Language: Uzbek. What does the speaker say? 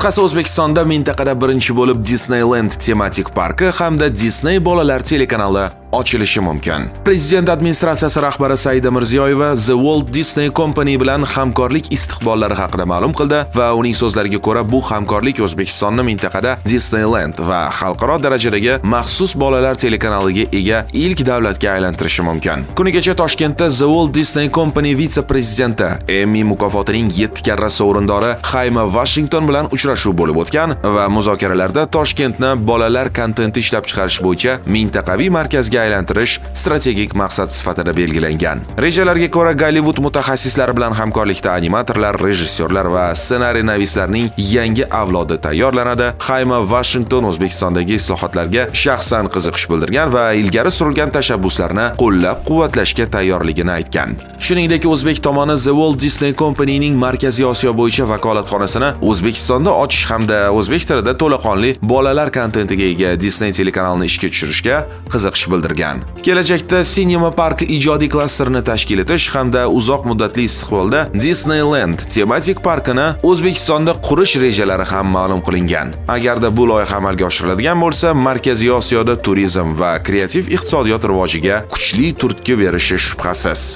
Qisqasi, O'zbekistonda mintaqada birinchi bo'lib Disneyland tematik parki hamda Disney bolalar telekanali ochilishi mumkin. Prezident administratsiyasi rahbari Saida Mirziyoyeva The Walt Disney Company bilan hamkorlik istiqbollari haqida ma'lum qildi va uning so'zlariga ko'ra bu hamkorlik O'zbekistonni mintaqada Disneyland va xalqaro darajadagi maxsus bolalar telekanaliga ega ilk davlatga aylantirishi mumkin. Kuni kecha Toshkentda The Walt Disney Company vitse-prezidenti, Emmy mukofotining 7 karra sovrindori Hayma Washington bilan uchrashuv bo'lib o'tgan va muzokaralarda Toshkentni bolalar kontenti ishlab chiqarish bo'yicha mintaqaviy markazga aylantirish strategik maqsad sifatida belgilangan. Rejalarga ko'ra Gollivud mutaxassislari bilan hamkorlikda animatorlar, rejissyorlar va ssenariynavislarning yangi avlodi tayyorlanadi. Hayma Washington O'zbekistondagi islohotlarga shaxsan qiziqish bildirgan va ilgari surilgan tashabbuslarni qo'llab-quvvatlashga tayyorligini aytgan. Shuningdek, o'zbek tomoni The Walt Disney Company'ning Markaziy Osiyo bo'yicha vakolatxonasini O'zbekistonda ochish hamda o'zbek tilida to'laqonli bolalar kontentiga ega Disney telekanalini ishga tushirishga qiziqish bildirgan. Kelajakda Cinema Park ijodiy klasterini tashkil etish hamda uzoq muddatli istiqbolda Disneyland tematik parkini O'zbekistonda qurish rejalari ham ma'lum qilingan. Agarda bu loyiha amalga oshiriladigan bo'lsa, Markaziy Osiyoda turizm va kreativ iqtisodiyot rivojiga kuchli turtki berishi shubhasiz.